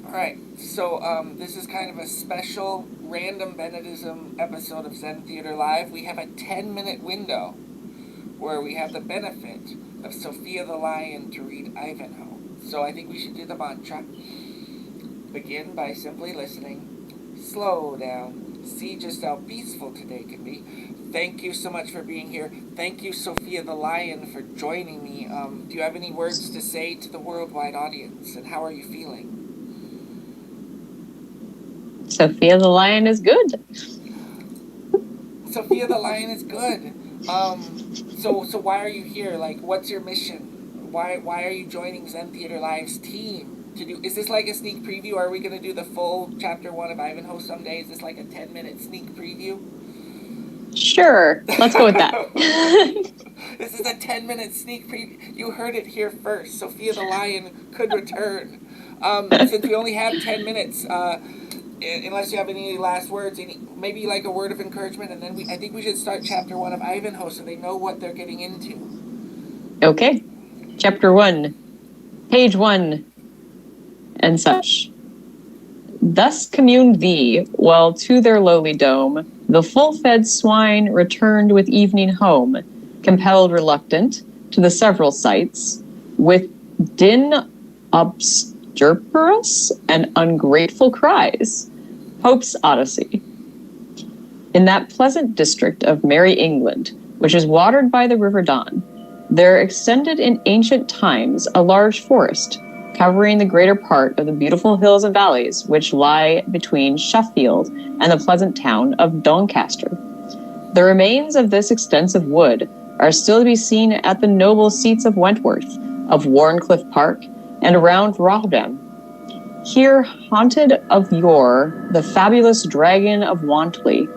Alright, so this is kind of a special random bennetism episode of Zen Theatre Live. We have a 10-minute window where we have the benefit of Sophia the Lion to read Ivanhoe. So I think we should do the mantra. Begin by simply listening. Slow down. See just how peaceful today can be. Thank you so much for being here. Thank you, Sophia the Lion, for joining me. Do you have any words to say to the worldwide audience, and how are you feeling? Sophia the Lion is good. Sophia the Lion is good. So why are you here? Like, what's your mission? Why are you joining Zen Theatre Live's team to do? Is this like a sneak preview? Are we gonna do the full chapter 1 of Ivanhoe someday? Is this like a 10-minute sneak preview? Sure, let's go with that. This is a 10-minute sneak preview. You heard it here first. Sophia the Lion could return. Since we only have 10 minutes, unless you have any last words, maybe like a word of encouragement, and then I think we should start chapter 1 of Ivanhoe so they know what they're getting into. Okay. Chapter 1, page 1, and such. Thus communed thee, while to their lowly dome the full-fed swine returned with evening home, compelled reluctant to the several sights, with din obstreperous and ungrateful cries. Pope's Odyssey. In that pleasant district of merry England, which is watered by the River Don, there extended in ancient times a large forest, covering the greater part of the beautiful hills and valleys which lie between Sheffield and the pleasant town of Doncaster. The remains of this extensive wood are still to be seen at the noble seats of Wentworth, of Warncliffe Park, and around Rotterdam. Here haunted of yore the fabulous dragon of Wantley.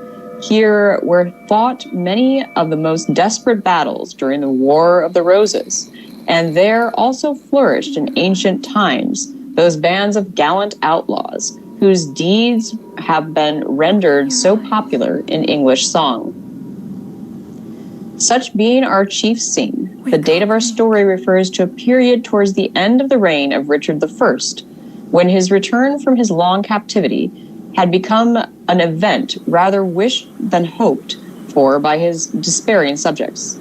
Here were fought many of the most desperate battles during the War of the Roses, and there also flourished in ancient times those bands of gallant outlaws whose deeds have been rendered so popular in English song. Such being our chief scene, the date of our story refers to a period towards the end of the reign of Richard I, when his return from his long captivity had become an event rather wished than hoped for by his despairing subjects,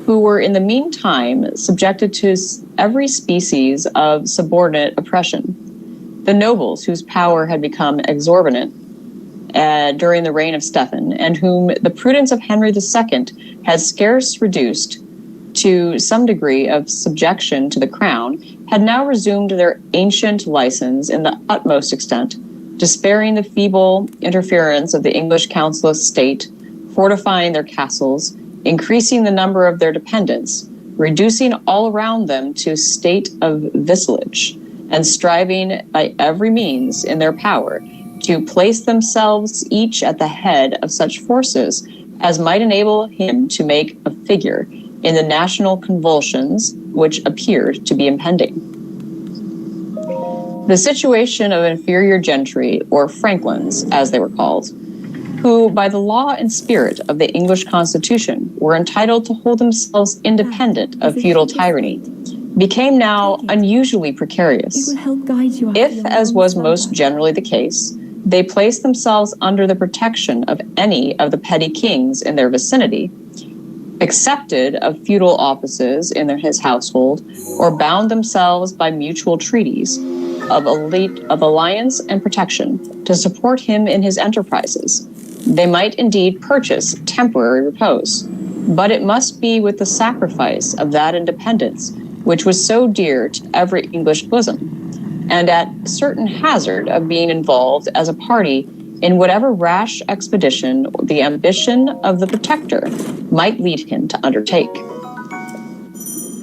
who were in the meantime subjected to every species of subordinate oppression. The nobles, whose power had become exorbitant during the reign of Stephen, and whom the prudence of Henry II had scarce reduced to some degree of subjection to the crown, had now resumed their ancient license in the utmost extent, despairing the feeble interference of the English Council of State, fortifying their castles, increasing the number of their dependents, reducing all around them to a state of vassalage, and striving by every means in their power to place themselves each at the head of such forces as might enable him to make a figure in the national convulsions which appeared to be impending. The situation of inferior gentry, or franklins, as they were called, who, by the law and spirit of the English Constitution, were entitled to hold themselves independent of feudal tyranny, became now unusually precarious. If, as was most generally the case, they placed themselves under the protection of any of the petty kings in their vicinity, accepted of feudal offices in his household, or bound themselves by mutual treaties of alliance and protection to support him in his enterprises, they might indeed purchase temporary repose, but it must be with the sacrifice of that independence which was so dear to every English bosom, and at certain hazard of being involved as a party in whatever rash expedition the ambition of the protector might lead him to undertake.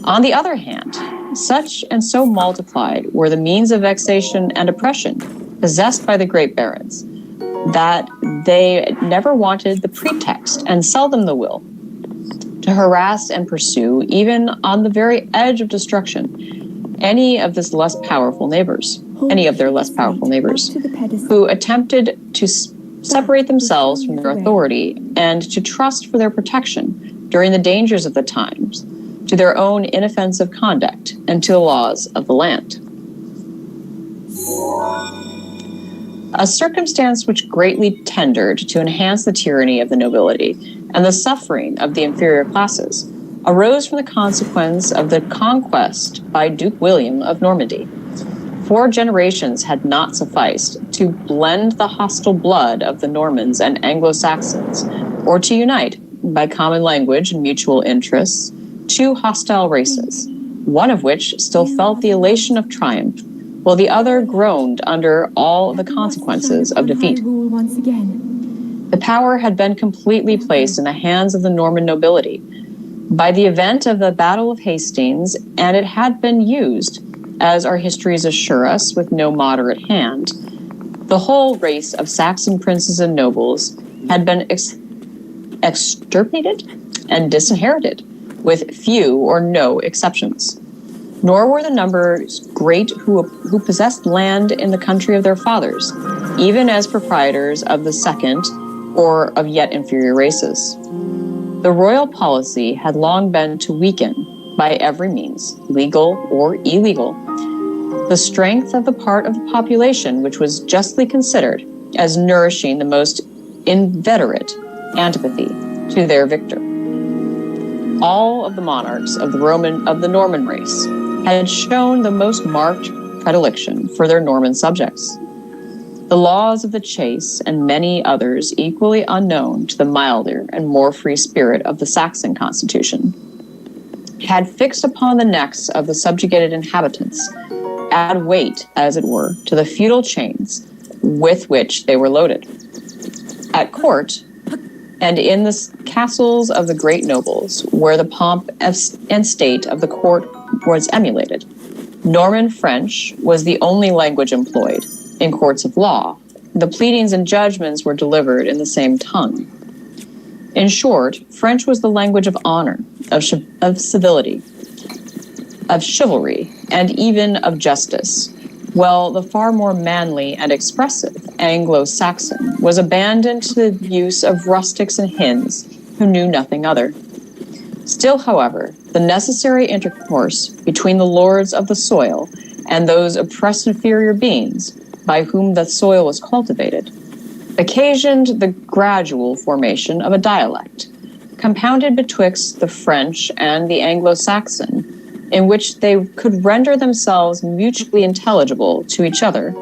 On the other hand, such and so multiplied were the means of vexation and oppression possessed by the great barons, that they never wanted the pretext, and seldom the will, to harass and pursue, even on the very edge of destruction, any of their less powerful neighbors, who attempted to separate themselves from their authority and to trust for their protection during the dangers of the times to their own inoffensive conduct and to the laws of the land. A circumstance which greatly tended to enhance the tyranny of the nobility and the suffering of the inferior classes arose from the consequence of the conquest by Duke William of Normandy. 4 generations had not sufficed to blend the hostile blood of the Normans and Anglo-Saxons, or to unite, by common language and mutual interests, 2 hostile races, one of which still felt the elation of triumph, while the other groaned under all the consequences of defeat. The power had been completely placed in the hands of the Norman nobility by the event of the Battle of Hastings, and it had been used, as our histories assure us, with no moderate hand. The whole race of Saxon princes and nobles had been extirpated and disinherited, with few or no exceptions. Nor were the numbers great who possessed land in the country of their fathers, even as proprietors of the second or of yet inferior races. The royal policy had long been to weaken, by every means, legal or illegal, the strength of the part of the population which was justly considered as nourishing the most inveterate antipathy to their victor. All of the monarchs of the Norman race had shown the most marked predilection for their Norman subjects. The laws of the chase and many others equally unknown to the milder and more free spirit of the Saxon constitution had fixed upon the necks of the subjugated inhabitants, add weight, as it were, to the feudal chains with which they were loaded. At court, and in the castles of the great nobles, where the pomp and state of the court was emulated, Norman French was the only language employed. In courts of law, the pleadings and judgments were delivered in the same tongue. In short, French was the language of honor, of civility, of chivalry, and even of justice, while the far more manly and expressive Anglo-Saxon was abandoned to the use of rustics and hinds who knew nothing other. Still, however, the necessary intercourse between the lords of the soil and those oppressed inferior beings by whom the soil was cultivated occasioned the gradual formation of a dialect, compounded betwixt the French and the Anglo-Saxon, in which they could render themselves mutually intelligible to each other.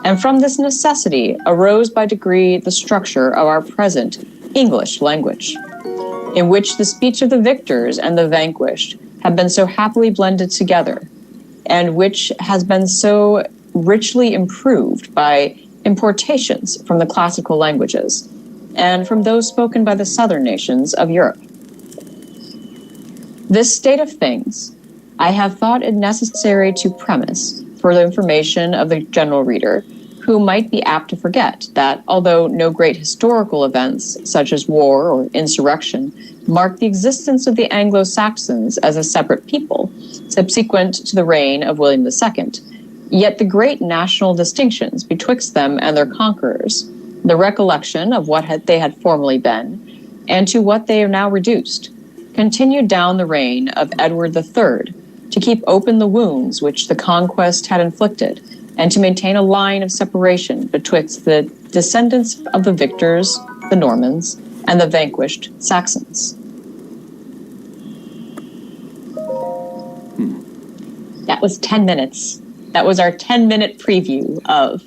And from this necessity arose by degree the structure of our present English language, in which the speech of the victors and the vanquished have been so happily blended together, and which has been so richly improved by importations from the classical languages and from those spoken by the southern nations of Europe. This state of things I have thought it necessary to premise for the information of the general reader, who might be apt to forget that although no great historical events such as war or insurrection mark the existence of the Anglo-Saxons as a separate people subsequent to the reign of William II, yet the great national distinctions betwixt them and their conquerors, the recollection of what they had formerly been, and to what they are now reduced, continued down the reign of Edward III to keep open the wounds which the conquest had inflicted, and to maintain a line of separation betwixt the descendants of the victors, the Normans, and the vanquished Saxons. That was 10 minutes. That was our 10-minute preview of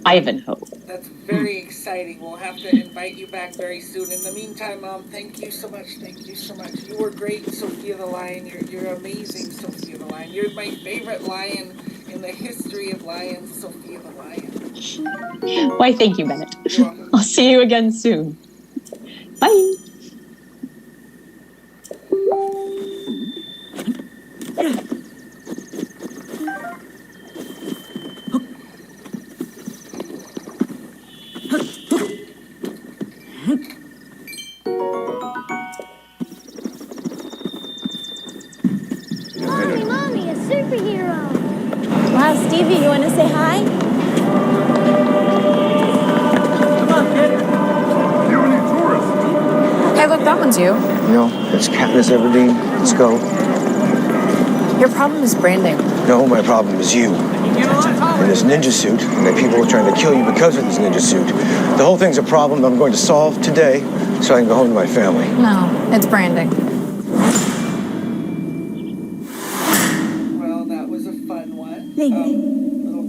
Ivanhoe. That's very exciting. We'll have to invite you back very soon. In the meantime, Mom, thank you so much. Thank you so much. You were great, Sophia the Lion. You're amazing, Sophia the Lion. You're my favorite lion in the history of lions, Sophia the Lion. Why, thank you, Bennett. You're welcome. I'll see you again soon. Bye. Mommy, a superhero! Wow, Stevie, you want to say hi? Come on, kid. You any tourists? Hey, look, that one's you. No, it's Katniss Everdeen. Let's go. Your problem is branding. No, my problem is you. You in this ninja suit, and that people are trying to kill you because of this ninja suit. The whole thing's a problem that I'm going to solve today so I can go home to my family. No, it's branding. Well, that was a fun one. Link. Little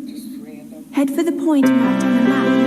just random. Head for the point marked on the map.